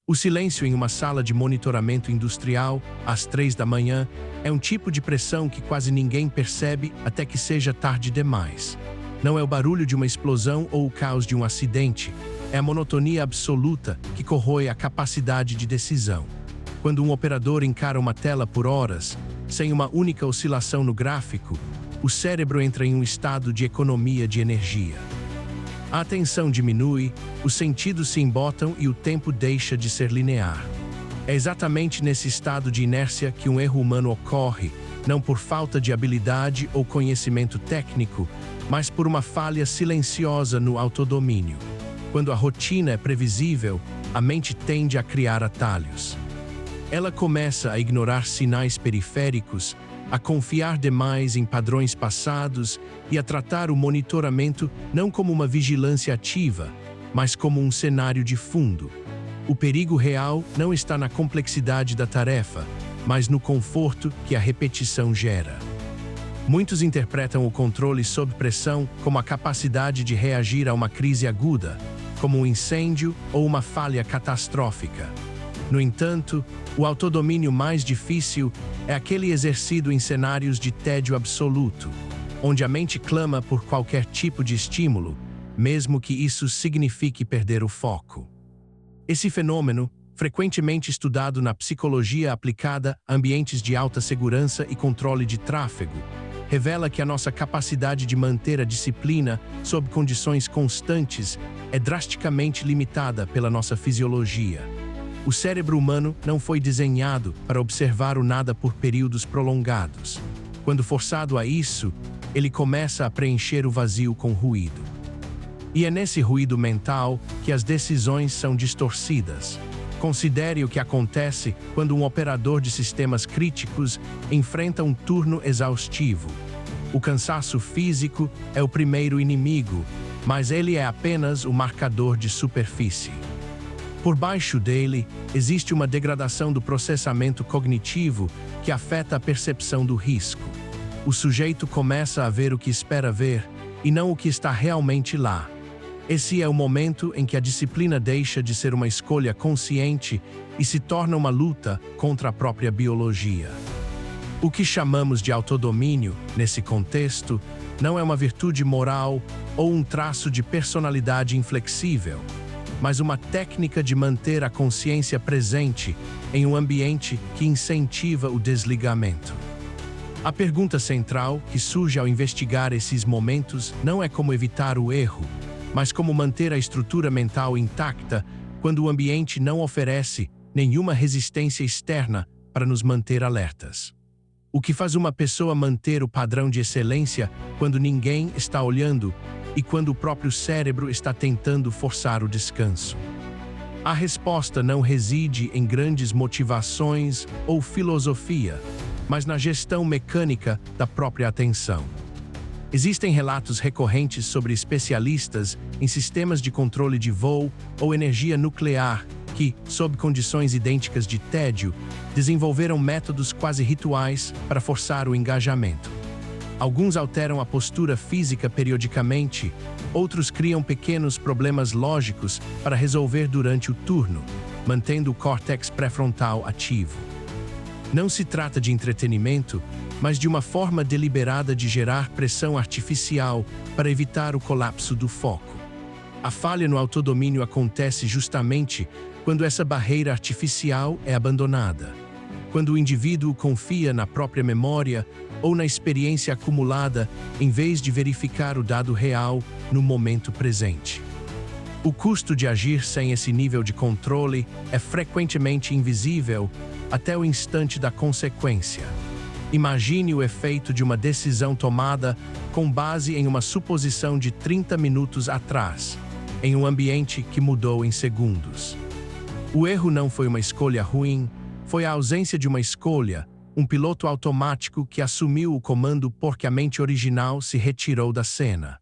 O silêncio em uma sala de monitoramento industrial, às 3 da manhã, é um tipo de pressão que quase ninguém percebe até que seja tarde demais. Não é o barulho de uma explosão ou o caos de um acidente, é a monotonia absoluta que corrói a capacidade de decisão. Quando um operador encara uma tela por horas, sem uma única oscilação no gráfico, o cérebro entra em um estado de economia de energia. A atenção diminui, os sentidos se embotam e o tempo deixa de ser linear. É exatamente nesse estado de inércia que um erro humano ocorre, não por falta de habilidade ou conhecimento técnico, mas por uma falha silenciosa no autodomínio. Quando a rotina é previsível, a mente tende a criar atalhos. Ela começa a ignorar sinais periféricos, a confiar demais em padrões passados e a tratar o monitoramento não como uma vigilância ativa, mas como um cenário de fundo. O perigo real não está na complexidade da tarefa, mas no conforto que a repetição gera. Muitos interpretam o controle sob pressão como a capacidade de reagir a uma crise aguda, como um incêndio ou uma falha catastrófica. No entanto, o autodomínio mais difícil é aquele exercido em cenários de tédio absoluto, onde a mente clama por qualquer tipo de estímulo, mesmo que isso signifique perder o foco. Esse fenômeno, frequentemente estudado na psicologia aplicada a ambientes de alta segurança e controle de tráfego, revela que a nossa capacidade de manter a disciplina sob condições constantes é drasticamente limitada pela nossa fisiologia. O cérebro humano não foi desenhado para observar o nada por períodos prolongados. Quando forçado a isso, ele começa a preencher o vazio com ruído. E é nesse ruído mental que as decisões são distorcidas. Considere o que acontece quando um operador de sistemas críticos enfrenta um turno exaustivo. O cansaço físico é o primeiro inimigo, mas ele é apenas o marcador de superfície. Por baixo dele, existe uma degradação do processamento cognitivo que afeta a percepção do risco. O sujeito começa a ver o que espera ver e não o que está realmente lá. Esse é o momento em que a disciplina deixa de ser uma escolha consciente e se torna uma luta contra a própria biologia. O que chamamos de autodomínio, nesse contexto, não é uma virtude moral ou um traço de personalidade inflexível, mas uma técnica de manter a consciência presente em um ambiente que incentiva o desligamento. A pergunta central que surge ao investigar esses momentos não é como evitar o erro, mas como manter a estrutura mental intacta quando o ambiente não oferece nenhuma resistência externa para nos manter alertas. O que faz uma pessoa manter o padrão de excelência quando ninguém está olhando e quando o próprio cérebro está tentando forçar o descanso? A resposta não reside em grandes motivações ou filosofia, mas na gestão mecânica da própria atenção. Existem relatos recorrentes sobre especialistas em sistemas de controle de voo ou energia nuclear que, sob condições idênticas de tédio, desenvolveram métodos quase rituais para forçar o engajamento. Alguns alteram a postura física periodicamente, outros criam pequenos problemas lógicos para resolver durante o turno, mantendo o córtex pré-frontal ativo. Não se trata de entretenimento, mas de uma forma deliberada de gerar pressão artificial para evitar o colapso do foco. A falha no autodomínio acontece justamente quando essa barreira artificial é abandonada. Quando o indivíduo confia na própria memória ou na experiência acumulada em vez de verificar o dado real no momento presente. O custo de agir sem esse nível de controle é frequentemente invisível até o instante da consequência. Imagine o efeito de uma decisão tomada com base em uma suposição de 30 minutos atrás, em um ambiente que mudou em segundos. O erro não foi uma escolha ruim, foi a ausência de uma escolha, um piloto automático que assumiu o comando porque a mente original se retirou da cena.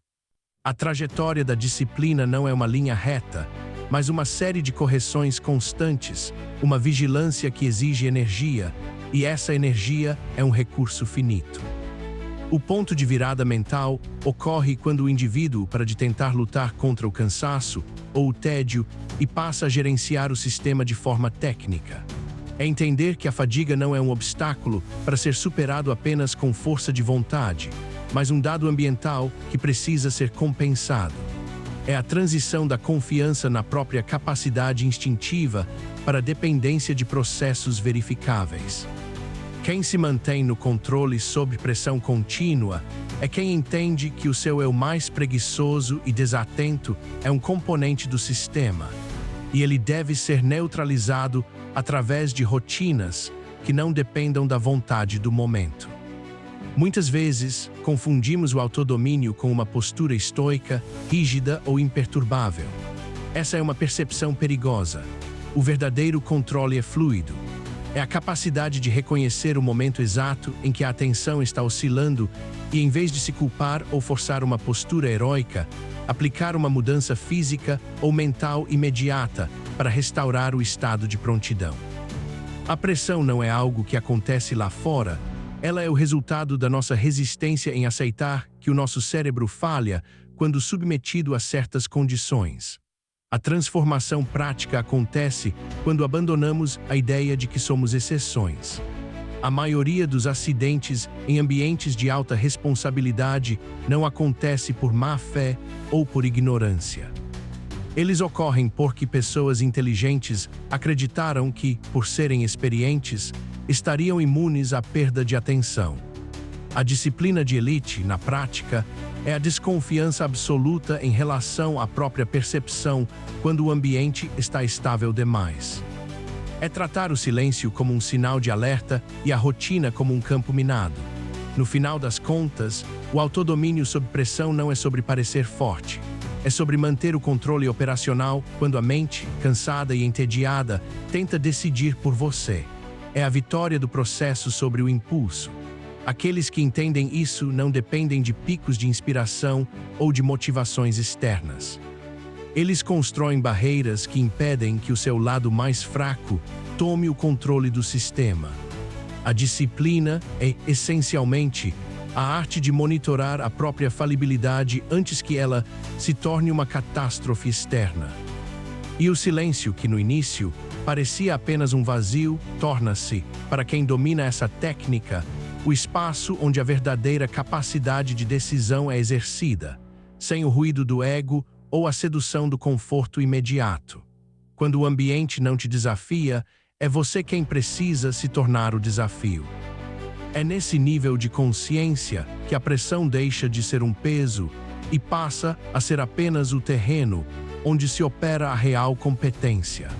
A trajetória da disciplina não é uma linha reta, mas uma série de correções constantes, uma vigilância que exige energia, e essa energia é um recurso finito. O ponto de virada mental ocorre quando o indivíduo para de tentar lutar contra o cansaço ou o tédio e passa a gerenciar o sistema de forma técnica. É entender que a fadiga não é um obstáculo para ser superado apenas com força de vontade, mas um dado ambiental que precisa ser compensado. É a transição da confiança na própria capacidade instintiva para a dependência de processos verificáveis. Quem se mantém no controle sob pressão contínua é quem entende que o seu eu mais preguiçoso e desatento é um componente do sistema, e ele deve ser neutralizado através de rotinas que não dependam da vontade do momento. Muitas vezes, confundimos o autodomínio com uma postura estoica, rígida ou imperturbável. Essa é uma percepção perigosa. O verdadeiro controle é fluido. É a capacidade de reconhecer o momento exato em que a atenção está oscilando e, em vez de se culpar ou forçar uma postura heróica, aplicar uma mudança física ou mental imediata para restaurar o estado de prontidão. A pressão não é algo que acontece lá fora, ela é o resultado da nossa resistência em aceitar que o nosso cérebro falha quando submetido a certas condições. A transformação prática acontece quando abandonamos a ideia de que somos exceções. A maioria dos acidentes em ambientes de alta responsabilidade não acontece por má fé ou por ignorância. Eles ocorrem porque pessoas inteligentes acreditaram que, por serem experientes, estariam imunes à perda de atenção. A disciplina de elite, na prática, é a desconfiança absoluta em relação à própria percepção quando o ambiente está estável demais. É tratar o silêncio como um sinal de alerta e a rotina como um campo minado. No final das contas, o autodomínio sob pressão não é sobre parecer forte. É sobre manter o controle operacional quando a mente, cansada e entediada, tenta decidir por você. É a vitória do processo sobre o impulso. Aqueles que entendem isso não dependem de picos de inspiração ou de motivações externas. Eles constroem barreiras que impedem que o seu lado mais fraco tome o controle do sistema. A disciplina é, essencialmente, a arte de monitorar a própria falibilidade antes que ela se torne uma catástrofe externa. E o silêncio, que no início parecia apenas um vazio, torna-se, para quem domina essa técnica, o espaço onde a verdadeira capacidade de decisão é exercida, sem o ruído do ego ou a sedução do conforto imediato. Quando o ambiente não te desafia, é você quem precisa se tornar o desafio. É nesse nível de consciência que a pressão deixa de ser um peso e passa a ser apenas o terreno onde se opera a real competência.